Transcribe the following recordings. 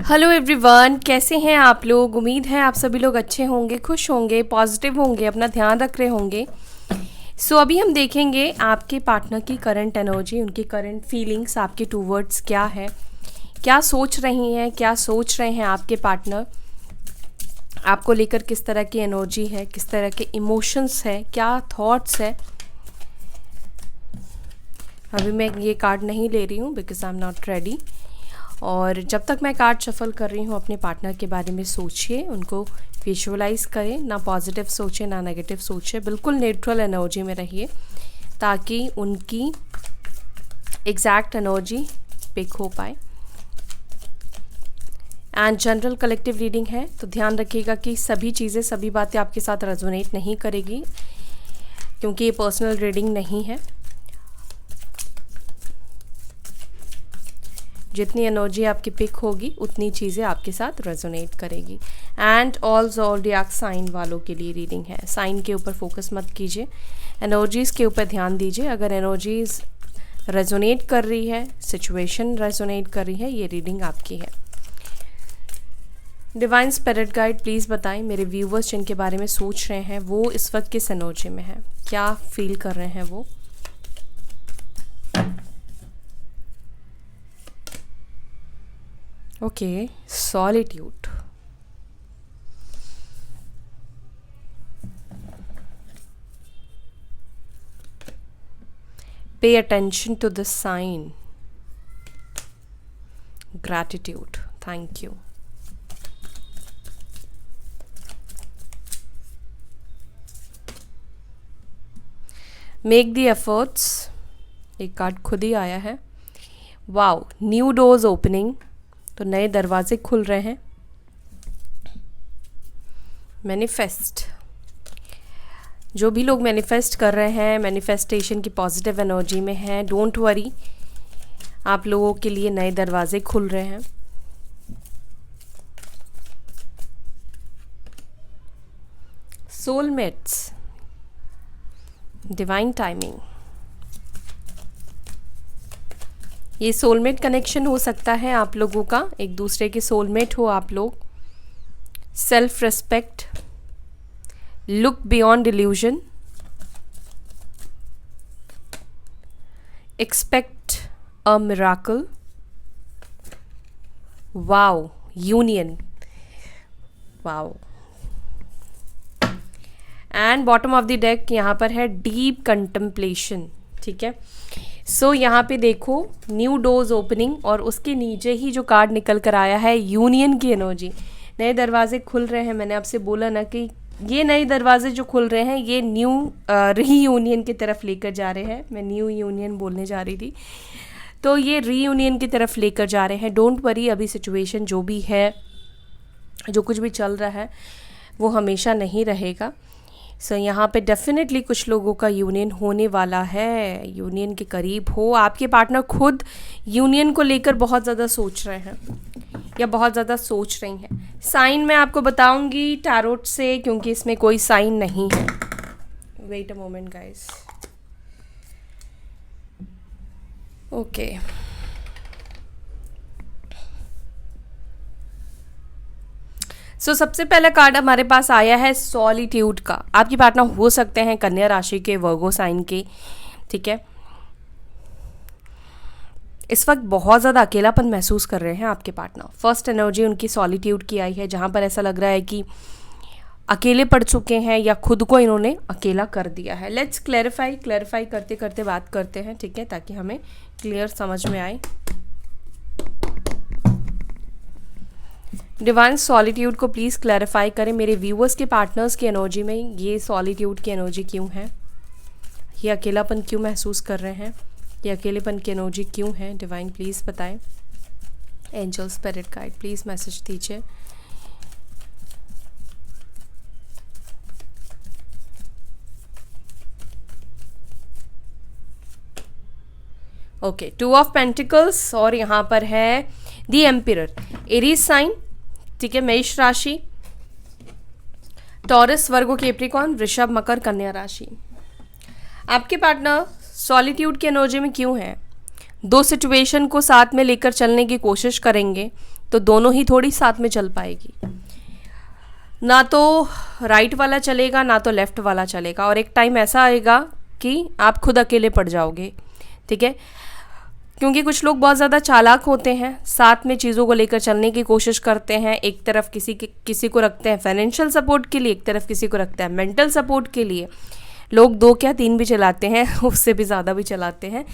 Hello everyone, कैसे हैं आप लोग। उम्मीद है आप सभी लोग अच्छे होंगे, खुश होंगे, पॉजिटिव होंगे, अपना ध्यान रख रहे होंगे। अभी हम देखेंगे आपके पार्टनर की करंट एनर्जी, उनकी करंट फीलिंग्स आपके टूवर्ड्स क्या है, क्या सोच रही हैं, क्या सोच रहे हैं आपके पार्टनर आपको लेकर, किस तरह की एनर्जी है, किस तरह के इमोशंस है, क्या थॉट्स है। अभी मैं ये कार्ड नहीं ले रही हूँ because I am not ready. और जब तक मैं कार्ड शफल कर रही हूँ, अपने पार्टनर के बारे में सोचिए, उनको विजुअलाइज करें, ना पॉजिटिव सोचें ना नेगेटिव सोचें, बिल्कुल न्यूट्रल एनर्जी में रहिए ताकि उनकी एग्जैक्ट एनर्जी पिक हो पाए। एंड जनरल कलेक्टिव रीडिंग है, तो ध्यान रखिएगा कि सभी चीज़ें, सभी बातें आपके साथ रेजोनेट नहीं करेगी क्योंकि ये पर्सनल रीडिंग नहीं है। जितनी एनर्जी आपकी पिक होगी उतनी चीज़ें आपके साथ रेजोनेट करेगी। एंड ऑल ज़ोडिएक साइन वालों के लिए रीडिंग है। साइन के ऊपर फोकस मत कीजिए, एनर्जीज़ के ऊपर ध्यान दीजिए। अगर एनर्जीज़ रेजोनेट कर रही है, सिचुएशन रेजोनेट कर रही है, ये रीडिंग आपकी है। डिवाइन स्पिरिट गाइड प्लीज़ बताएं मेरे व्यूवर्स जिनके बारे में सोच रहे हैं वो इस वक्त किस एनर्जी में है, क्या फील कर रहे हैं वो। Okay, solitude. Pay attention to the sign. Gratitude. Thank you. Make the efforts. एक कार्ड खुद ही आया है। Wow, new doors opening. तो नए दरवाजे खुल रहे हैं। मैनिफेस्ट, जो भी लोग मैनिफेस्ट कर रहे हैं, मैनिफेस्टेशन की पॉजिटिव एनर्जी में हैं, डोंट वरी, आप लोगों के लिए नए दरवाजे खुल रहे हैं। सोलमेट्स, डिवाइन टाइमिंग, ये सोलमेट कनेक्शन हो सकता है आप लोगों का, एक दूसरे के सोलमेट हो आप लोग। Self respect, look beyond illusion, expect a miracle, wow, union, wow. And bottom of the deck यहाँ पर है डीप कंटेम्पलेशन। ठीक है, यहाँ पे देखो न्यू डोर्स ओपनिंग, और उसके नीचे ही जो कार्ड निकल कर आया है यूनियन की एनर्जी। नए दरवाजे खुल रहे हैं। मैंने आपसे बोला ना कि ये नए दरवाजे जो खुल रहे हैं ये न्यू रीयूनियन की तरफ लेकर जा रहे हैं। मैं न्यू यूनियन बोलने जा रही थी, तो ये रीयूनियन की तरफ लेकर जा रहे हैं। डोंट वरी, अभी सिचुएशन जो भी है, जो कुछ भी चल रहा है वो हमेशा नहीं रहेगा। यहाँ पे डेफिनेटली कुछ लोगों का यूनियन होने वाला है, यूनियन के करीब हो। आपके पार्टनर खुद यूनियन को लेकर बहुत ज़्यादा सोच रहे हैं या बहुत ज़्यादा सोच रही हैं। साइन मैं आपको बताऊंगी टैरोट से, क्योंकि इसमें कोई साइन नहीं है। Wait a moment guys. Okay, सबसे पहला कार्ड हमारे पास आया है सॉलिट्यूड का। आपके पार्टनर हो सकते हैं कन्या राशि के, वर्गो साइन के। ठीक है, इस वक्त बहुत ज़्यादा अकेलापन महसूस कर रहे हैं आपके पार्टनर। फर्स्ट एनर्जी उनकी सॉलिट्यूड की आई है, जहाँ पर ऐसा लग रहा है कि अकेले पड़ चुके हैं या खुद को इन्होंने अकेला कर दिया है। लेट्स क्लैरिफाई करते करते बात करते हैं, ठीक है, ताकि हमें क्लियर समझ में आए। डिवाइन सॉलिट्यूड को प्लीज़ क्लैरिफाई करें मेरे व्यूअर्स के पार्टनर्स की एनर्जी में ये सॉलिट्यूड की एनर्जी क्यों है, ये अकेलापन क्यों महसूस कर रहे हैं, ये अकेलेपन की एनर्जी क्यों है। डिवाइन प्लीज़ बताएं। Angel spirit guide please message दीजिए। ओके, 2 ऑफ पेंटिकल्स, और यहाँ पर है द एम्पिरर। एरीज साइन, ठीक है, मेष राशि, टॉरस, वर्गो, कैप्रिकॉर्न, वृषभ, मकर, कन्या राशि। आपके पार्टनर सॉलिट्यूड की एनर्जी में क्यों है? दो सिचुएशन को साथ में लेकर चलने की कोशिश करेंगे, तो दोनों ही थोड़ी साथ में चल पाएगी, ना तो राइट वाला चलेगा ना तो लेफ्ट वाला चलेगा, और एक टाइम ऐसा आएगा कि आप खुद अकेले पड़ जाओगे, ठीक है। क्योंकि कुछ लोग बहुत ज़्यादा चालाक होते हैं, साथ में चीज़ों को लेकर चलने की कोशिश करते हैं, एक तरफ किसी को रखते हैं फाइनेंशियल सपोर्ट के लिए, एक तरफ किसी को रखते हैं मेंटल सपोर्ट के लिए। लोग 2 क्या 3 भी चलाते हैं, उससे भी ज़्यादा भी चलाते हैं,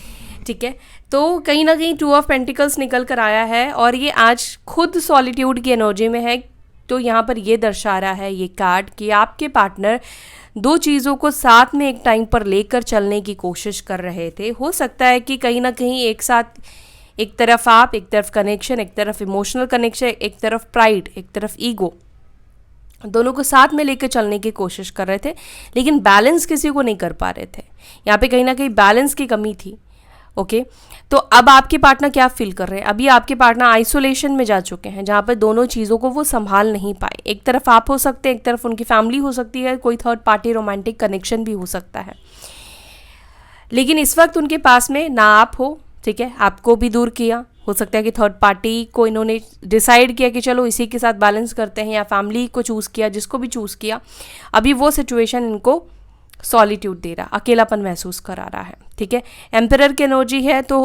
ठीक है। तो कहीं ना कहीं 2 ऑफ पेंटिकल्स निकल कर आया है और ये आज खुद सॉलिट्यूड की एनर्जी में है। तो यहाँ पर ये दर्शा रहा है ये कार्ड कि आपके पार्टनर 2 चीज़ों को साथ में एक टाइम पर लेकर चलने की कोशिश कर रहे थे। हो सकता है कि कहीं ना कहीं एक साथ, एक तरफ आप, एक तरफ कनेक्शन, एक तरफ इमोशनल कनेक्शन, एक तरफ प्राइड, एक तरफ ईगो, दोनों को साथ में लेकर चलने की कोशिश कर रहे थे, लेकिन बैलेंस किसी को नहीं कर पा रहे थे। यहाँ पे कहीं ना कहीं बैलेंस की कमी थी। ओके, तो अब आपके पार्टनर क्या फील कर रहे हैं? अभी आपके पार्टनर आइसोलेशन में जा चुके हैं, जहाँ पर दोनों चीज़ों को वो संभाल नहीं पाए। एक तरफ आप हो सकते हैं, एक तरफ उनकी फैमिली हो सकती है, कोई थर्ड पार्टी रोमांटिक कनेक्शन भी हो सकता है। लेकिन इस वक्त उनके पास में ना आप हो, ठीक है, आपको भी दूर किया। हो सकता है कि थर्ड पार्टी को इन्होंने डिसाइड किया कि चलो इसी के साथ बैलेंस करते हैं, या फैमिली को चूज़ किया, जिसको भी चूज़ किया। अभी वो सिचुएशन इनको सॉलिट्यूड दे रहा, अकेलापन महसूस करा रहा है, ठीक है। एम्परर की एनर्जी है, तो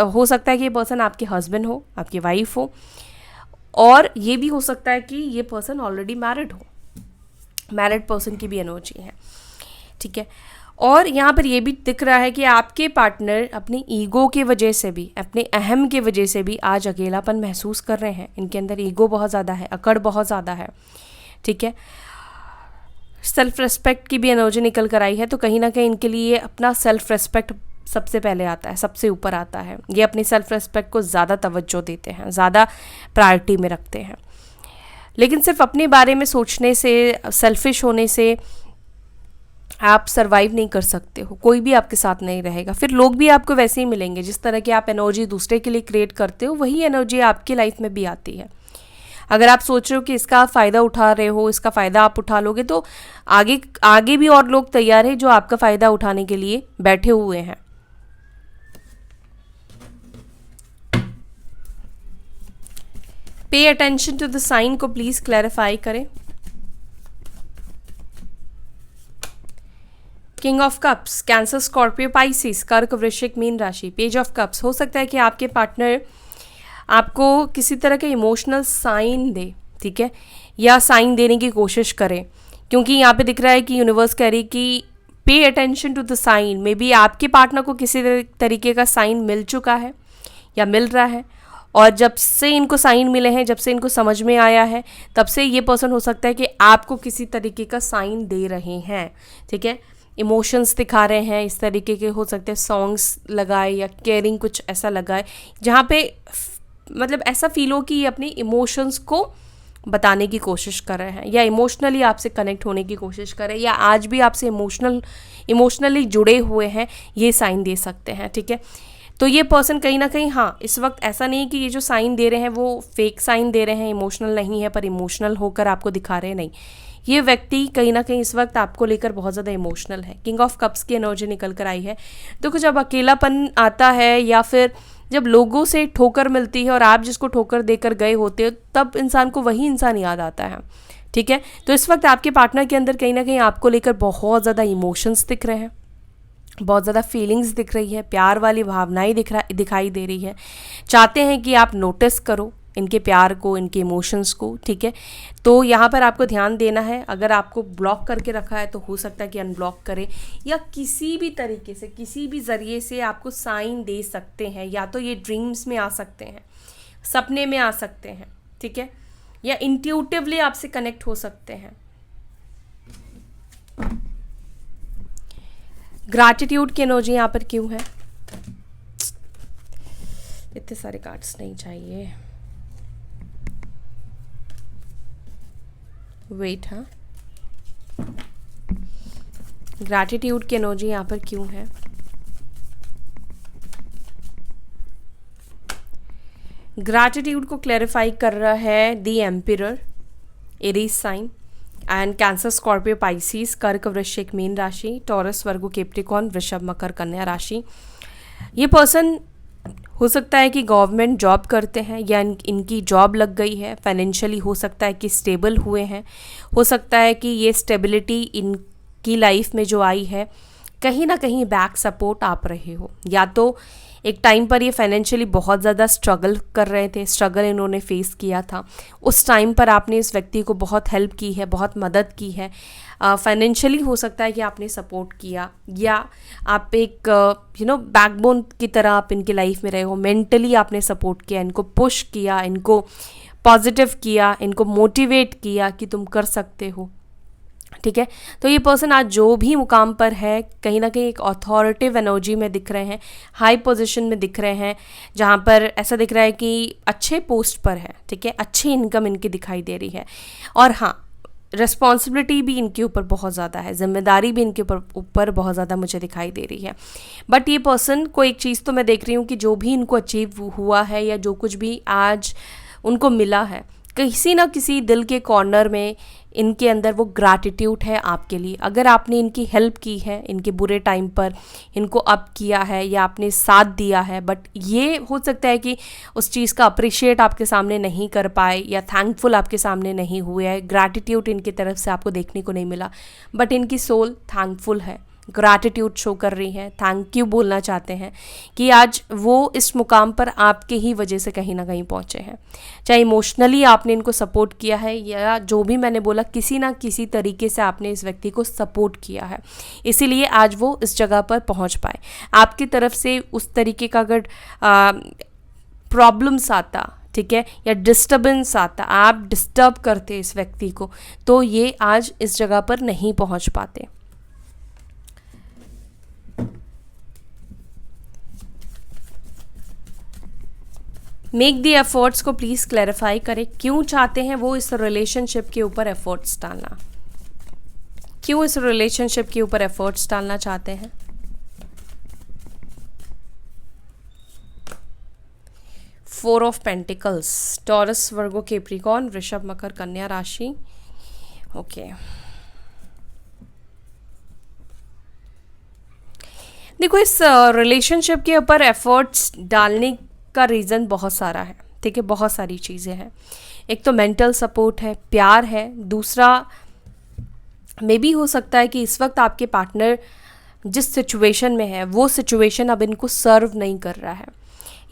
हो सकता है कि ये पर्सन आपके हस्बैंड हो, आपकी वाइफ हो, और ये भी हो सकता है कि ये पर्सन ऑलरेडी मैरिड हो, मैरिड पर्सन की भी एनर्जी है, ठीक है। और यहाँ पर ये भी दिख रहा है कि आपके पार्टनर अपनी ईगो की वजह से भी, अपने अहम की वजह से भी आज अकेलापन महसूस कर रहे हैं। इनके अंदर ईगो बहुत ज़्यादा है, अकड़ बहुत ज़्यादा है, ठीक है। सेल्फ रेस्पेक्ट की भी एनर्जी निकल कर आई है, तो कहीं ना कहीं इनके लिए अपना सेल्फ रेस्पेक्ट सबसे पहले आता है, सबसे ऊपर आता है। ये अपनी सेल्फ रेस्पेक्ट को ज़्यादा तवज्जो देते हैं, ज़्यादा प्रायोरिटी में रखते हैं। लेकिन सिर्फ अपने बारे में सोचने से, सेल्फिश होने से आप सरवाइव नहीं कर सकते हो, कोई भी आपके साथ नहीं रहेगा। फिर लोग भी आपको वैसे ही मिलेंगे, जिस तरह की आप एनर्जी दूसरे के लिए क्रिएट करते हो, वही एनर्जी आपकी लाइफ में भी आती है। अगर आप सोच रहे हो कि इसका आप फ़ायदा उठा रहे हो, इसका फ़ायदा आप उठा लोगे, तो आगे भी और लोग तैयार हैं जो आपका फ़ायदा उठाने के लिए बैठे हुए हैं। Pay attention to the sign को प्लीज़ क्लैरिफाई करें। King of cups, cancer, Scorpio, Pisces, कर्क, वृश्चिक, मीन राशि। पेज ऑफ कप्स, हो सकता है कि आपके पार्टनर आपको किसी तरह के इमोशनल साइन दे, ठीक है, या साइन देने की कोशिश करें, क्योंकि यहाँ पे दिख रहा है कि यूनिवर्स कह रही कि pay attention to the sign. May be आपके पार्टनर को किसी तरीके का साइन मिल चुका है या मिल रहा है, और जब से इनको साइन मिले हैं, जब से इनको समझ में आया है, तब से ये पर्सन हो सकता है कि आपको किसी तरीके का साइन दे रहे हैं, ठीक है। इमोशंस दिखा रहे हैं, इस तरीके के हो सकते हैं, सॉन्ग्स लगाए या केयरिंग कुछ ऐसा लगाए, जहाँ पे मतलब ऐसा फील हो कि ये अपनी इमोशंस को बताने की कोशिश कर रहे हैं, या इमोशनली आपसे कनेक्ट होने की कोशिश कर रहे हैं, या आज भी आपसे इमोशनली जुड़े हुए हैं, ये साइन दे सकते हैं, ठीक है। तो ये पर्सन कहीं ना कहीं, हाँ, इस वक्त ऐसा नहीं कि ये जो साइन दे रहे हैं वो फेक साइन दे रहे हैं, इमोशनल नहीं है, पर इमोशनल होकर आपको दिखा रहे हैं, नहीं। ये व्यक्ति कहीं ना कहीं इस वक्त आपको लेकर बहुत ज़्यादा इमोशनल है। किंग ऑफ कप्स की एनर्जी निकल कर आई है। देखो, जब अकेलापन आता है या फिर जब लोगों से ठोकर मिलती है और आप जिसको ठोकर देकर गए होते हो, तब इंसान को वही इंसान याद आता है, ठीक है। तो इस वक्त आपके पार्टनर के अंदर कहीं ना कहीं आपको लेकर बहुत ज़्यादा इमोशंस दिख रहे हैं, बहुत ज़्यादा फीलिंग्स दिख रही है, प्यार वाली भावनाएं दिखाई दे रही है। चाहते हैं कि आप नोटिस करो इनके प्यार को, इनके इमोशंस को, ठीक है। तो यहाँ पर आपको ध्यान देना है। अगर आपको ब्लॉक करके रखा है तो हो सकता है कि अनब्लॉक करें, या किसी भी तरीके से, किसी भी ज़रिए से आपको साइन दे सकते हैं। या तो ये ड्रीम्स में आ सकते हैं, सपने में आ सकते हैं, ठीक है, या इंट्यूटिवली आपसे कनेक्ट हो सकते हैं। ग्रैटिट्यूड की एनर्जी यहाँ पर क्यों है? इतने सारे कार्ड्स नहीं चाहिए, वेट, हाँ। ग्रैटिट्यूड की एनर्जी यहाँ पर क्यों है? ग्रैटिट्यूड को क्लैरिफाई कर रहा है the emperor, Aries sign, and Cancer, Scorpio, Pisces, कर्क, वृश्चिक, मीन राशि, टॉरस, वर्गो, कैप्रिकॉर्न, वृषभ, मकर, कन्या राशि। ये पर्सन हो सकता है कि गवर्नमेंट जॉब करते हैं या इनकी जॉब लग गई है, फाइनेंशियली हो सकता है कि स्टेबल हुए हैं, हो सकता है कि ये स्टेबिलिटी इनकी लाइफ में जो आई है कहीं ना कहीं बैक सपोर्ट आप रहे हो, या तो एक टाइम पर ये फाइनेंशियली बहुत ज़्यादा स्ट्रगल कर रहे थे, स्ट्रगल इन्होंने फेस किया था, उस टाइम पर आपने इस व्यक्ति को बहुत हेल्प की है, बहुत मदद की है, फाइनेंशियली हो सकता है कि आपने सपोर्ट किया, या आप एक बैकबोन की तरह आप इनकी लाइफ में रहे हो, मेंटली आपने सपोर्ट किया, इनको पुश किया, इनको पॉजिटिव किया, इनको मोटिवेट किया कि तुम कर सकते हो। ठीक है, तो ये पर्सन आज जो भी मुकाम पर है कहीं ना कहीं एक अथॉरिटिव एनर्जी में दिख रहे हैं, हाई पोजीशन में दिख रहे हैं, जहाँ पर ऐसा दिख रहा है कि अच्छे पोस्ट पर है। ठीक है, अच्छी इनकम इनकी दिखाई दे रही है, और हाँ, रिस्पॉन्सिबिलिटी भी इनके ऊपर बहुत ज़्यादा है, जिम्मेदारी भी इनके ऊपर बहुत ज़्यादा मुझे दिखाई दे रही है। बट ये पर्सन को एक चीज़ तो मैं देख रही हूँ कि जो भी इनको अचीव हुआ है या जो कुछ भी आज उनको मिला है, किसी ना किसी दिल के कॉर्नर में इनके अंदर वो ग्रैटिट्यूड है आपके लिए। अगर आपने इनकी हेल्प की है, इनके बुरे टाइम पर इनको अप किया है या आपने साथ दिया है, बट ये हो सकता है कि उस चीज़ का अप्रिशिएट आपके सामने नहीं कर पाए या थैंकफुल आपके सामने नहीं हुए है, ग्रैटिट्यूड इनकी तरफ से आपको देखने को नहीं मिला, बट इनकी सोल थैंकफुल है, ग्रैटिट्यूड शो कर रही हैं, थैंक यू बोलना चाहते हैं कि आज वो इस मुकाम पर आपके ही वजह से कहीं ना कहीं पहुँचे हैं। चाहे इमोशनली आपने इनको सपोर्ट किया है या जो भी मैंने बोला, किसी ना किसी तरीके से आपने इस व्यक्ति को सपोर्ट किया है, इसीलिए आज वो इस जगह पर पहुँच पाए। आपकी तरफ से उस तरीके का अगर प्रॉब्लम्स आता, ठीक है, या डिस्टर्बेंस आता, आप डिस्टर्ब करते इस व्यक्ति को, तो ये आज इस जगह पर नहीं पहुँच पाते। मेक दी एफर्ट्स को प्लीज़ क्लैरिफाई करें, क्यों चाहते हैं वो इस रिलेशनशिप के ऊपर एफर्ट्स डालना, क्यों इस रिलेशनशिप के ऊपर एफर्ट्स डालना चाहते हैं। Four of pentacles, taurus, Virgo, Capricorn, वृषभ, मकर, कन्या राशि। ओके, देखो इस रिलेशनशिप के ऊपर एफर्ट्स डालने का रीज़न बहुत सारा है। ठीक है, बहुत सारी चीज़ें हैं। एक तो मेंटल सपोर्ट है, प्यार है, दूसरा मे भी हो सकता है कि इस वक्त आपके पार्टनर जिस सिचुएशन में है वो सिचुएशन अब इनको सर्व नहीं कर रहा है,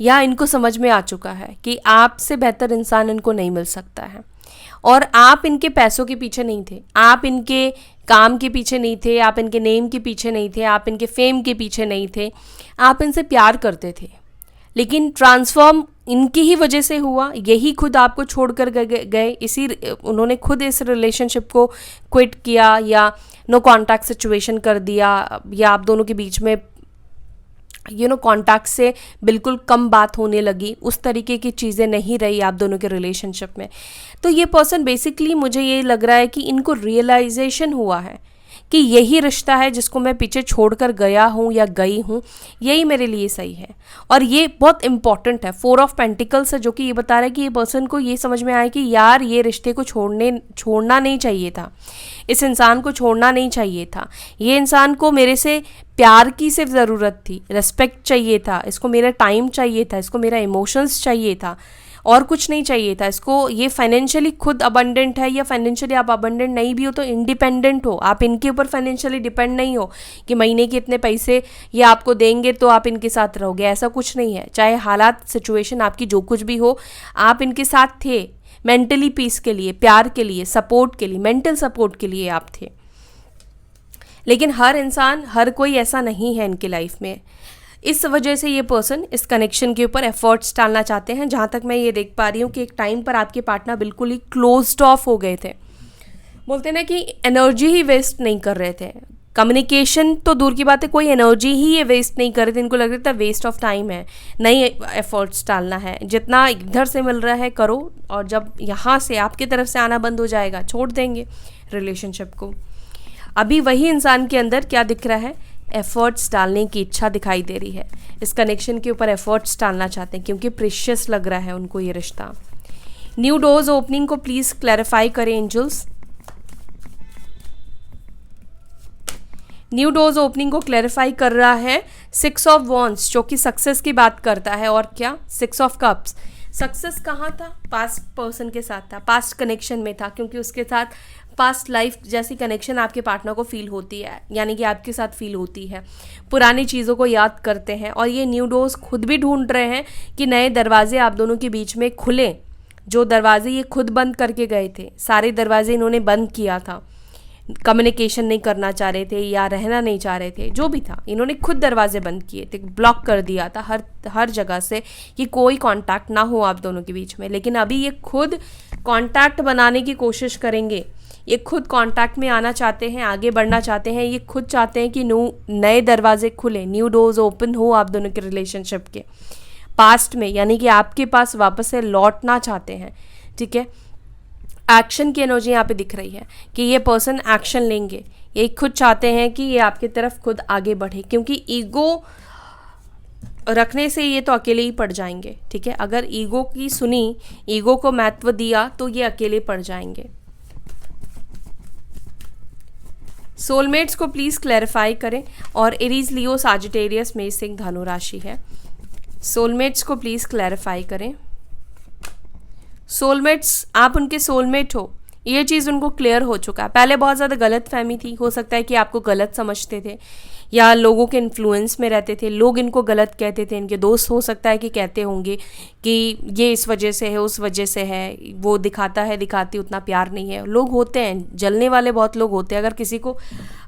या इनको समझ में आ चुका है कि आपसे बेहतर इंसान इनको नहीं मिल सकता है, और आप इनके पैसों के पीछे नहीं थे, आप इनके काम के पीछे नहीं थे, आप इनके नेम के पीछे नहीं थे, आप इनके फेम के पीछे नहीं थे, आप इनसे प्यार करते थे, लेकिन ट्रांसफॉर्म इनकी ही वजह से हुआ। यही खुद आपको छोड़कर गए, इसी उन्होंने खुद इस रिलेशनशिप को क्विट किया या नो कॉन्टैक्ट सिचुएशन कर दिया, या आप दोनों के बीच में कॉन्टैक्ट से बिल्कुल कम बात होने लगी, उस तरीके की चीज़ें नहीं रही आप दोनों के रिलेशनशिप में। तो ये पर्सन बेसिकली मुझे ये लग रहा है कि इनको रियलाइजेशन हुआ है कि यही रिश्ता है जिसको मैं पीछे छोड़कर गया हूँ या गई हूँ, यही मेरे लिए सही है, और ये बहुत इंपॉर्टेंट है। फोर ऑफ पेंटिकल्स है जो कि ये बता रहा है कि ये पर्सन को ये समझ में आया कि यार ये रिश्ते को छोड़ना नहीं चाहिए था, इस इंसान को छोड़ना नहीं चाहिए था, ये इंसान को मेरे से प्यार की सिर्फ ज़रूरत थी, रिस्पेक्ट चाहिए था, इसको मेरा टाइम चाहिए था, इसको मेरा इमोशंस चाहिए था, और कुछ नहीं चाहिए था इसको। ये फाइनेंशियली खुद अबंडेंट है, या फाइनेंशियली आप अबंडेंट नहीं भी हो तो इंडिपेंडेंट हो, आप इनके ऊपर फाइनेंशियली डिपेंड नहीं हो कि महीने के इतने पैसे ये आपको देंगे तो आप इनके साथ रहोगे, ऐसा कुछ नहीं है। चाहे हालात सिचुएशन आपकी जो कुछ भी हो, आप इनके साथ थे मेंटली पीस के लिए, प्यार के लिए, सपोर्ट के लिए, मेंटल सपोर्ट के लिए आप थे। लेकिन हर इंसान, हर कोई ऐसा नहीं है इनकी लाइफ में, इस वजह से ये पर्सन इस कनेक्शन के ऊपर एफर्ट्स डालना चाहते हैं। जहाँ तक मैं ये देख पा रही हूँ कि एक टाइम पर आपके पार्टनर बिल्कुल ही क्लोज्ड ऑफ हो गए थे, बोलते ना कि एनर्जी ही वेस्ट नहीं कर रहे थे, कम्युनिकेशन तो दूर की बात है, कोई एनर्जी ही ये वेस्ट नहीं कर रहे थे, इनको लग रहा था वेस्ट ऑफ टाइम है, नहीं एफर्ट्स डालना है, जितना इधर से मिल रहा है करो, और जब यहाँ से आपकी तरफ से आना बंद हो जाएगा छोड़ देंगे रिलेशनशिप को। अभी वही इंसान के अंदर क्या दिख रहा है, एफर्ट्स डालने की इच्छा दिखाई दे रही है, इस कनेक्शन के ऊपर एफर्ट्स डालना चाहते हैं क्योंकि प्रीशियस लग रहा है उनको ये रिश्ता। न्यू डोर्स ओपनिंग को प्लीज क्लैरिफाई करें एंजल्स। न्यू डोर्स ओपनिंग को क्लैरिफाई कर रहा है 6 ऑफ वॉन्ड्स, जो कि सक्सेस की बात करता है, और क्या 6 ऑफ कप्स। सक्सेस कहाँ था? पास्ट पर्सन के साथ था, पास्ट कनेक्शन में था, क्योंकि उसके साथ पास्ट लाइफ जैसी कनेक्शन आपके पार्टनर को फील होती है, यानी कि आपके साथ फील होती है, पुरानी चीज़ों को याद करते हैं। और ये न्यू डोर्स खुद भी ढूंढ रहे हैं कि नए दरवाजे आप दोनों के बीच में खुले। जो दरवाजे ये खुद बंद करके गए थे, सारे दरवाजे इन्होंने बंद किया था, कम्युनिकेशन नहीं करना चाह रहे थे या रहना नहीं चाह रहे थे, जो भी था, इन्होंने खुद दरवाजे बंद किए थे, ब्लॉक कर दिया था हर जगह से कि कोई कांटेक्ट ना हो आप दोनों के बीच में। लेकिन अभी ये खुद कांटेक्ट बनाने की कोशिश करेंगे, ये खुद कांटेक्ट में आना चाहते हैं, आगे बढ़ना चाहते हैं, ये खुद चाहते हैं कि नए दरवाजे खुले, न्यू डोर्स ओपन हो आप दोनों के रिलेशनशिप के पास्ट में, यानी कि आपके पास वापस से लौटना चाहते हैं। ठीक है, एक्शन की एनर्जी यहाँ पे दिख रही है कि ये पर्सन एक्शन लेंगे, ये खुद चाहते हैं कि ये आपकी तरफ खुद आगे बढ़े, क्योंकि ईगो रखने से ये तो अकेले ही पड़ जाएंगे। ठीक है, अगर ईगो की सुनी, ईगो को महत्व दिया तो ये अकेले पड़ जाएंगे। सोलमेट्स को प्लीज़ क्लैरिफाई करें। और एरीज, लियो, साजिटेरियस, मेष, सिंह, धनु राशि है। सोलमेट्स को प्लीज़ क्लैरिफाई करें। सोलमेट्स, आप उनके सोलमेट हो, ये चीज़ उनको क्लियर हो चुका है। पहले बहुत ज़्यादा गलत फहमी थी, हो सकता है कि आपको गलत समझते थे या लोगों के इन्फ्लुएंस में रहते थे, लोग इनको गलत कहते थे, इनके दोस्त हो सकता है कि कहते होंगे कि ये इस वजह से है, उस वजह से है, वो दिखाता है, दिखाती उतना प्यार नहीं है। लोग होते हैं, जलने वाले बहुत लोग होते हैं। अगर किसी को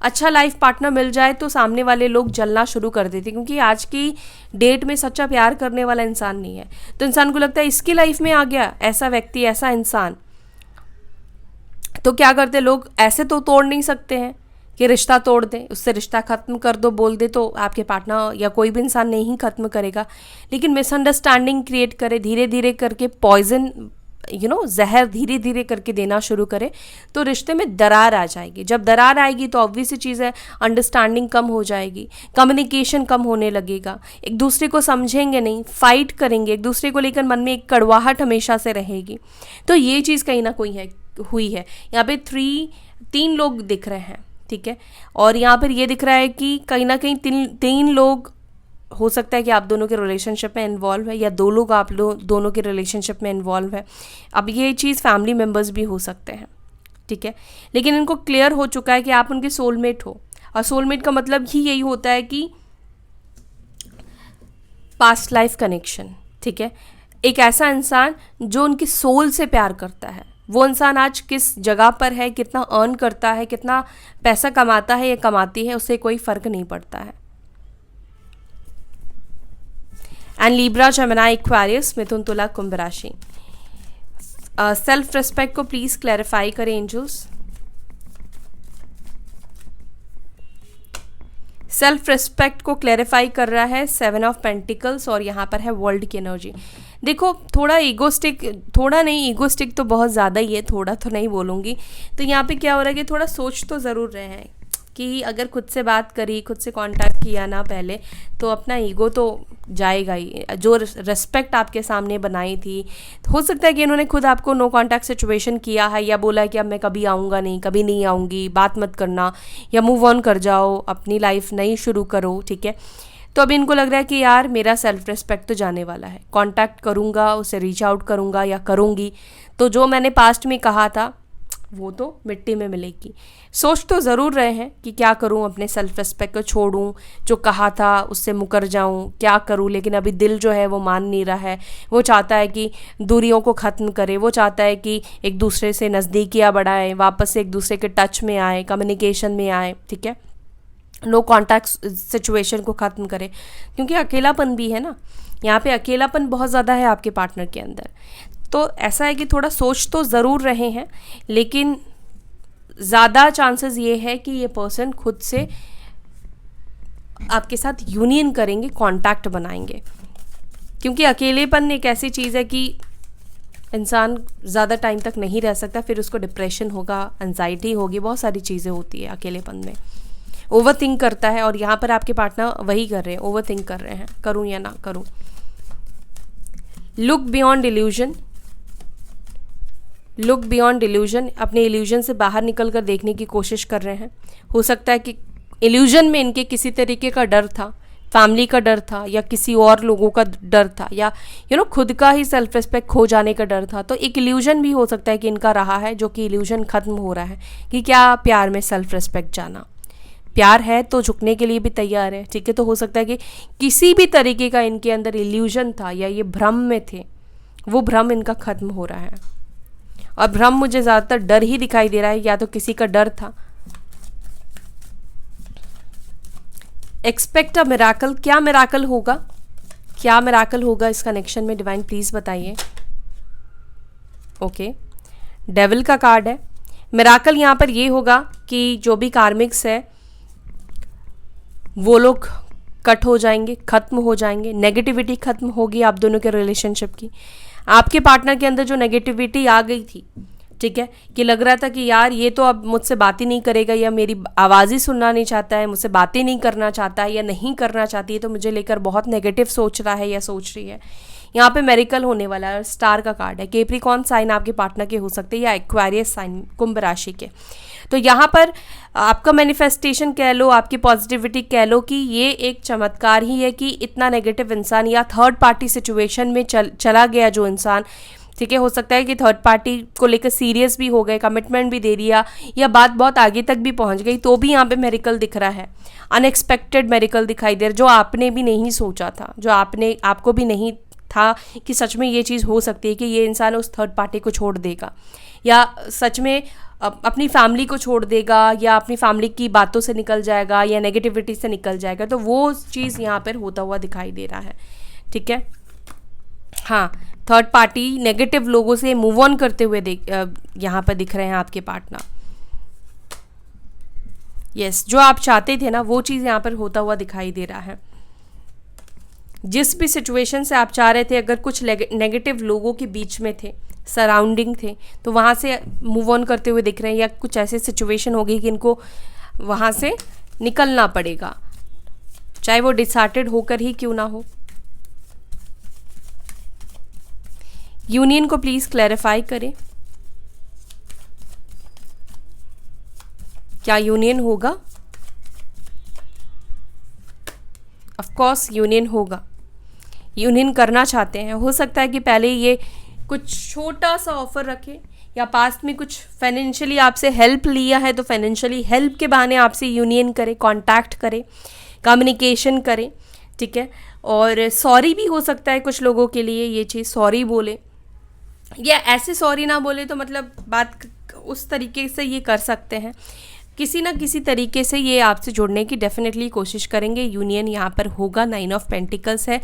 अच्छा लाइफ पार्टनर मिल जाए तो सामने वाले लोग जलना शुरू कर देते, क्योंकि आज की डेट में सच्चा प्यार करने वाला इंसान नहीं है, तो इंसान को लगता है इसकी लाइफ में आ गया ऐसा व्यक्ति, ऐसा इंसान, तो क्या करते लोग, ऐसे तो तोड़ नहीं सकते हैं कि रिश्ता तोड़ दें, उससे रिश्ता ख़त्म कर दो बोल दे, तो आपके पार्टनर या कोई भी इंसान नहीं ख़त्म करेगा, लेकिन मिसअंडरस्टैंडिंग क्रिएट करे, धीरे धीरे करके पॉइजन, जहर धीरे धीरे करके देना शुरू करे, तो रिश्ते में दरार आ जाएगी। जब दरार आएगी तो ऑब्वियस सी चीज़ है, अंडरस्टैंडिंग कम हो जाएगी, कम्युनिकेशन कम होने लगेगा, एक दूसरे को समझेंगे नहीं, फाइट करेंगे, एक दूसरे को लेकर मन में एक कड़वाहट हमेशा से रहेगी। तो ये चीज़ कहीं ना कहीं हुई है। यहाँ पे 3 लोग दिख रहे हैं। ठीक है, और यहाँ पर ये दिख रहा है कि कहीं ना कहीं 3 लोग, हो सकता है कि आप दोनों के रिलेशनशिप में इन्वॉल्व है, या 2 लोग आप दोनों के रिलेशनशिप में इन्वॉल्व है। अब ये चीज़ फैमिली मेम्बर्स भी हो सकते हैं। ठीक है, लेकिन इनको क्लियर हो चुका है कि आप उनके सोलमेट हो, और सोलमेट का मतलब ही यही होता है कि पास्ट लाइफ कनेक्शन। ठीक है, एक ऐसा इंसान जो उनकी सोल से प्यार करता है, वो इंसान आज किस जगह पर है, कितना अर्न करता है, कितना पैसा कमाता है या कमाती है, उससे कोई फर्क नहीं पड़ता है। एंड लिब्रा, जेमिनी, एक्वेरियस, मिथुन, तुला, कुंभ राशि। सेल्फ रिस्पेक्ट को प्लीज क्लैरिफाई करें एंजल्स। सेल्फ रिस्पेक्ट को क्लैरिफाई कर रहा है 7 ऑफ पेंटिकल्स, और यहाँ पर है वर्ल्ड की एनर्जी। देखो, थोड़ा ईगोस्टिक, थोड़ा नहीं, ईगोस्टिक तो बहुत ज़्यादा ही है, थोड़ा तो नहीं बोलूँगी। तो यहाँ पे क्या हो रहा है कि थोड़ा सोच तो ज़रूर रहे हैं कि अगर खुद से बात करी, खुद से कांटेक्ट किया ना पहले, तो अपना ईगो तो जाएगा ही। जो रिस्पेक्ट आपके सामने बनाई थी, हो सकता है कि इन्होंने खुद आपको नो कांटेक्ट सिचुएशन किया है, या बोला है कि अब मैं कभी आऊँगा नहीं, कभी नहीं आऊँगी, बात मत करना, या मूव ऑन कर जाओ, अपनी लाइफ नई शुरू करो। ठीक है, तो अभी इनको लग रहा है कि यार मेरा सेल्फ रिस्पेक्ट तो जाने वाला है, कांटेक्ट करूँगा, उसे रीच आउट करूँगा या करूँगी, तो जो मैंने पास्ट में कहा था वो तो मिट्टी में मिलेगी। सोच तो ज़रूर रहे हैं कि क्या करूं, अपने सेल्फ रिस्पेक्ट को छोड़ूं, जो कहा था उससे मुकर जाऊं, क्या करूं, लेकिन अभी दिल जो है वो मान नहीं रहा है। वो चाहता है कि दूरियों को ख़त्म करे, वो चाहता है कि एक दूसरे से नज़दीकियाँ बढ़ाएं, वापस से एक दूसरे के टच में आए, कम्युनिकेशन में आए। ठीक है, नो कॉन्टैक्ट सिचुएशन को ख़त्म करे, क्योंकि अकेलापन भी है ना, यहाँ पे अकेलापन बहुत ज़्यादा है आपके पार्टनर के अंदर। तो ऐसा है कि थोड़ा सोच तो ज़रूर रहे हैं, लेकिन ज़्यादा चांसेस ये है कि ये पर्सन खुद से आपके साथ यूनियन करेंगे, कांटेक्ट बनाएंगे, क्योंकि अकेलेपन एक ऐसी चीज़ है कि इंसान ज़्यादा टाइम तक नहीं रह सकता, फिर उसको डिप्रेशन होगा, एंजाइटी होगी, बहुत सारी चीज़ें होती है अकेलेपन में। ओवर थिंक करता है, और यहाँ पर आपके पार्टनर वही कर रहे हैं, ओवर थिंक कर रहे हैं, करूँ या ना करूँ। Look beyond illusion, look beyond illusion, अपने इल्यूजन से बाहर निकल कर देखने की कोशिश कर रहे हैं। हो सकता है कि इल्यूजन में इनके किसी तरीके का डर था, फैमिली का डर था या किसी और लोगों का डर था, या खुद का ही सेल्फ रिस्पेक्ट खो जाने का डर था। तो एक इल्यूजन भी हो सकता है कि इनका रहा है, जो कि इल्यूजन ख़त्म हो रहा है कि क्या प्यार में सेल्फ रिस्पेक्ट जाना, प्यार है तो झुकने के लिए भी तैयार है, ठीक है। तो हो सकता है कि किसी भी तरीके का इनके अंदर इल्यूजन था या ये भ्रम में थे, वो भ्रम इनका ख़त्म हो रहा है। और भ्रम मुझे ज़्यादातर डर ही दिखाई दे रहा है, या तो किसी का डर था। एक्सपेक्ट अ मिराकल, क्या मिराकल होगा, क्या मिराकल होगा इस कनेक्शन में, डिवाइन प्लीज़ बताइए। ओके, डेविल का कार्ड है। मिराकल यहाँ पर ये होगा कि जो भी कार्मिक्स है वो लोग कट हो जाएंगे, ख़त्म हो जाएंगे, नेगेटिविटी ख़त्म होगी आप दोनों के रिलेशनशिप की। आपके पार्टनर के अंदर जो नेगेटिविटी आ गई थी, ठीक है, कि लग रहा था कि यार ये तो अब मुझसे बात ही नहीं करेगा, या मेरी आवाज़ ही सुनना नहीं चाहता है, मुझसे बातें नहीं करना चाहता है, या नहीं करना चाहती है, तो मुझे लेकर बहुत नेगेटिव सोच रहा है या सोच रही है। यहाँ पे मेरिकल होने वाला है। स्टार का कार्ड है। कैप्रिकॉर्न साइन आपके पार्टनर के हो सकते हैं, या एक्वेरियस साइन कुंभ राशि के। तो यहाँ पर आपका मैनिफेस्टेशन कह लो, आपकी पॉजिटिविटी कह लो कि ये एक चमत्कार ही है कि इतना नेगेटिव इंसान या थर्ड पार्टी सिचुएशन में चला गया जो इंसान, ठीक है। हो सकता है कि थर्ड पार्टी को लेकर सीरियस भी हो गए, कमिटमेंट भी दे दिया, या बात बहुत आगे तक भी पहुंच गई, तो भी यहाँ पे मेरिकल दिख रहा है। अनएक्सपेक्टेड मेरिकल दिखाई दे रहा है, जो आपने भी नहीं सोचा था, जो आपको भी नहीं था कि सच में ये चीज़ हो सकती है कि ये इंसान उस थर्ड पार्टी को छोड़ देगा, या सच में अपनी फैमिली को छोड़ देगा, या अपनी फैमिली की बातों से निकल जाएगा, या नेगेटिविटी से निकल जाएगा। तो वो चीज़ यहाँ पर होता हुआ दिखाई दे रहा है, ठीक है। हाँ, थर्ड पार्टी नेगेटिव लोगों से मूव ऑन करते हुए यहाँ पर दिख रहे हैं आपके पार्टनर। यस, जो आप चाहते थे ना वो चीज़ यहाँ पर होता हुआ दिखाई दे रहा है। जिस भी सिचुएशन से आप चाह रहे थे, अगर कुछ नेगेटिव लोगों के बीच में थे, सराउंडिंग थे, तो वहाँ से मूव ऑन करते हुए दिख रहे हैं, या कुछ ऐसे सिचुएशन होगी कि इनको वहाँ से निकलना पड़ेगा, चाहे वो डिसहार्टेड होकर ही क्यों ना हो। यूनियन को प्लीज क्लैरिफाई करें, क्या यूनियन होगा? ऑफ कोर्स यूनियन होगा। यूनियन करना चाहते हैं, हो सकता है कि पहले ये कुछ छोटा सा ऑफर रखे, या पास्ट में कुछ फाइनेंशियली आपसे हेल्प लिया है, तो फाइनेंशियली हेल्प के बहाने आपसे यूनियन करे, कांटेक्ट करे, कम्युनिकेशन करे, ठीक है। और सॉरी भी हो सकता है कुछ लोगों के लिए, ये चीज़ सॉरी बोले, या ऐसे सॉरी ना बोले तो मतलब बात उस तरीके से ये कर सकते हैं, किसी ना किसी तरीके से ये आपसे जुड़ने की डेफिनेटली कोशिश करेंगे। यूनियन यहाँ पर होगा। 9 ऑफ पेंटिकल्स है।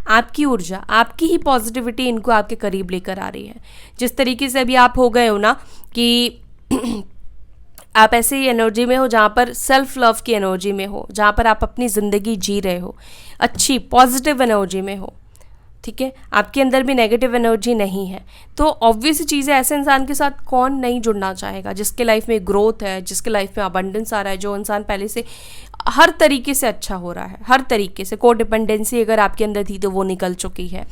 आपकी ऊर्जा, आपकी ही पॉजिटिविटी इनको आपके करीब लेकर आ रही है। जिस तरीके से अभी आप हो गए हो ना कि आप ऐसे एनर्जी में हो जहाँ पर सेल्फ लव की एनर्जी में हो, जहाँ पर आप अपनी ज़िंदगी जी रहे हो, अच्छी पॉजिटिव एनर्जी में हो, ठीक है। आपके अंदर भी नेगेटिव एनर्जी नहीं है। तो ऑब्वियस चीज़ है, ऐसे इंसान के साथ कौन नहीं जुड़ना चाहेगा, जिसके लाइफ में ग्रोथ है, जिसके लाइफ में अबंडेंस आ रहा है, जो इंसान पहले से हर तरीके से अच्छा हो रहा है, हर तरीके से। कोडिपेंडेंसी अगर आपके अंदर थी तो वो निकल चुकी है।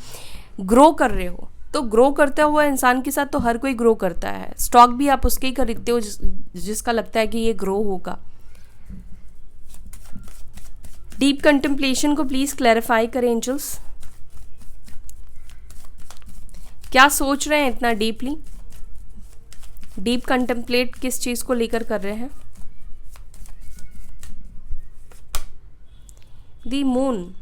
ग्रो कर रहे हो, तो ग्रो करता हुआ इंसान के साथ तो हर कोई ग्रो करता है। स्टॉक भी आप उसके ही खरीदते हो जिसका लगता है कि ये ग्रो होगा। डीप कंटेम्पलेशन को प्लीज क्लैरिफाई करें एंजल्स, क्या सोच रहे हैं इतना डीपली? डीप कंटेम्पलेट किस चीज को लेकर कर रहे हैं? दी मून।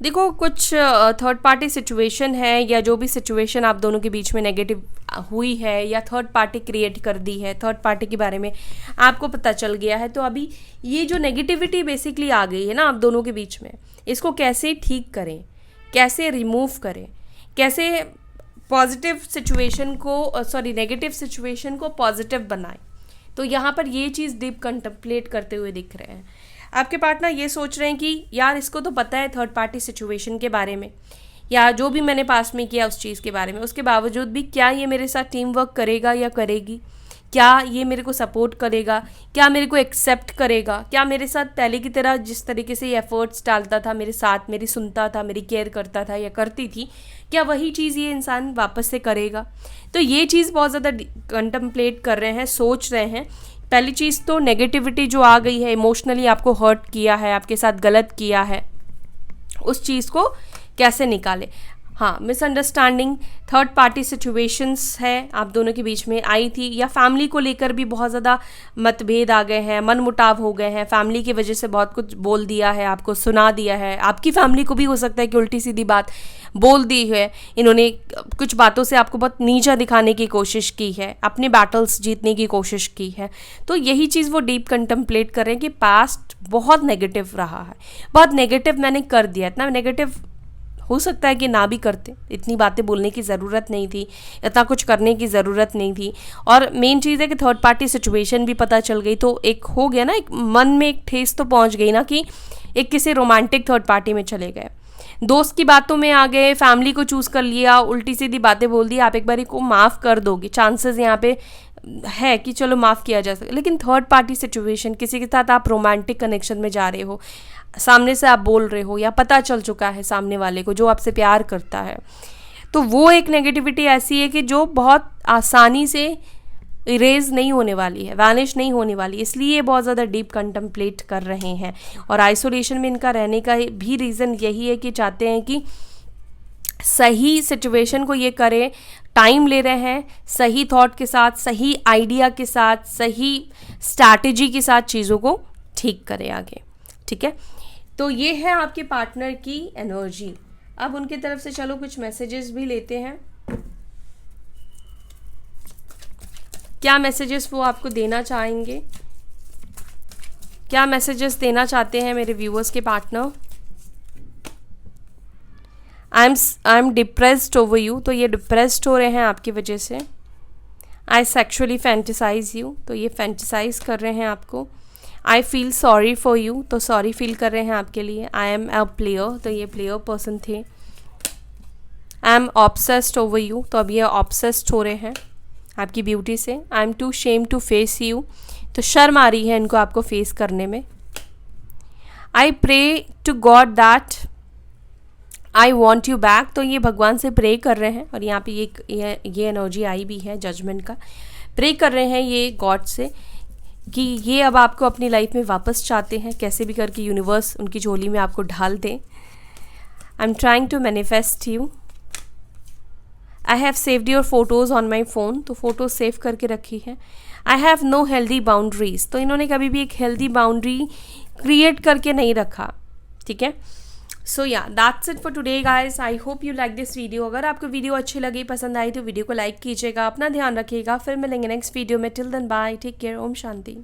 देखो, कुछ थर्ड पार्टी सिचुएशन है, या जो भी सिचुएशन आप दोनों के बीच में नेगेटिव हुई है, या थर्ड पार्टी क्रिएट कर दी है, थर्ड पार्टी के बारे में आपको पता चल गया है, तो अभी ये जो नेगेटिविटी बेसिकली आ गई है ना आप दोनों के बीच में, इसको कैसे ठीक करें, कैसे रिमूव करें, कैसे पॉजिटिव सिचुएशन को नेगेटिव सिचुएशन को पॉजिटिव बनाएं। तो यहाँ पर ये चीज़ डीप कंटेम्पलेट करते हुए दिख रहे हैं। आपके पार्टनर ये सोच रहे हैं कि यार इसको तो पता है थर्ड पार्टी सिचुएशन के बारे में, या जो भी मैंने पास में किया उस चीज़ के बारे में, उसके बावजूद भी क्या ये मेरे साथ टीम वर्क करेगा या करेगी, क्या ये मेरे को सपोर्ट करेगा, क्या मेरे को एक्सेप्ट करेगा, क्या मेरे साथ पहले की तरह जिस तरीके से ये एफर्ट्स डालता था मेरे साथ, मेरी सुनता था, मेरी केयर करता था या करती थी, क्या वही चीज़ ये इंसान वापस से करेगा। तो ये चीज़ बहुत ज़्यादा कंटेम्पलेट कर रहे हैं, सोच रहे हैं पहली चीज़ तो नेगेटिविटी जो आ गई है, इमोशनली आपको हर्ट किया है, आपके साथ गलत किया है, उस चीज़ को कैसे निकाले। हाँ, मिसअंडरस्टैंडिंग, थर्ड पार्टी सिचुएशंस है आप दोनों के बीच में आई थी, या फैमिली को लेकर भी बहुत ज़्यादा मतभेद आ गए हैं, मन मुटाव हो गए हैं, फैमिली की वजह से बहुत कुछ बोल दिया है, आपको सुना दिया है। आपकी फैमिली को भी हो सकता है कि उल्टी सीधी बात बोल दी है, इन्होंने कुछ बातों से आपको बहुत नीचा दिखाने की कोशिश की है, अपने बैटल्स जीतने की कोशिश की है। तो यही चीज़ वो डीप कंटम्पलेट कर रहे हैं कि पास्ट बहुत नेगेटिव रहा है, बहुत नेगेटिव मैंने कर दिया। इतना नेगेटिव हो सकता है कि ना भी करते, इतनी बातें बोलने की ज़रूरत नहीं थी, इतना कुछ करने की ज़रूरत नहीं थी। और मेन चीज़ है कि थर्ड पार्टी सिचुएशन भी पता चल गई, तो एक हो गया ना, एक मन में एक ठेस तो पहुंच गई ना कि एक किसी रोमांटिक थर्ड पार्टी में चले गए, दोस्त की बातों में आ गए, फैमिली को चूज़ कर लिया, उल्टी सीधी बातें बोल दी। आप एक बार को माफ़ कर दोगे, चांसेस यहाँ पे है कि चलो माफ़ किया जा सके। लेकिन थर्ड पार्टी सिचुएशन, किसी के साथ आप रोमांटिक कनेक्शन में जा रहे हो, सामने से आप बोल रहे हो, या पता चल चुका है सामने वाले को जो आपसे प्यार करता है, तो वो एक नेगेटिविटी ऐसी है कि जो बहुत आसानी से इरेज नहीं होने वाली है, वैनिश नहीं होने वाली। इसलिए ये बहुत ज़्यादा डीप कंटम्पलेट कर रहे हैं। और आइसोलेशन में इनका रहने का भी रीज़न यही है कि चाहते हैं कि सही सिचुएशन को ये करें, टाइम ले रहे हैं, सही थॉट के साथ, सही आइडिया के साथ, सही स्ट्रैटेजी के साथ चीज़ों को ठीक करें आगे। ठीक है, तो ये है आपके पार्टनर की एनर्जी। अब उनकी तरफ से चलो कुछ मैसेजेस भी लेते हैं, क्या मैसेजेस वो आपको देना चाहेंगे, क्या मैसेजेस देना चाहते हैं मेरे व्यूअर्स के partner. I am depressed over you, तो ये डिप्रेस्ड हो रहे हैं आपकी वजह से। आई सेक्शुअली फैंटिसाइज यू, तो ये फैंटिसाइज कर रहे हैं आपको। I feel sorry for you, तो सॉरी फील कर रहे हैं आपके लिए। आई एम अ प्लेयर, तो ये प्लेयर पर्सन थे। I am obsessed over you, तो अब ये ऑब्सेस्ड हो रहे हैं आपकी ब्यूटी से। I am too shame to face you, तो शर्म आ रही है इनको आपको फेस करने में। I pray to God that I want you back, तो ये भगवान से प्रे कर रहे हैं। और यहाँ पे ये एनर्जी आई भी है जजमेंट का, प्रे कर रहे हैं ये गॉड से कि ये अब आपको अपनी लाइफ में वापस चाहते हैं, कैसे भी करके यूनिवर्स उनकी झोली में आपको ढाल दें। I am trying to manifest you. I have saved your photos on my phone, तो फ़ोटोज़ सेव करके रखी है। I have no healthy boundaries, तो इन्होंने कभी भी एक हेल्दी बाउंड्री क्रिएट करके नहीं रखा। ठीक है, सो या that's it for today guys. I hope you like this video. अगर आपको वीडियो अच्छी लगी, पसंद आई, तो वीडियो को लाइक कीजिएगा, अपना ध्यान रखिएगा। फिर मिलेंगे नेक्स्ट वीडियो में। Till then bye, take care, ओम शांति।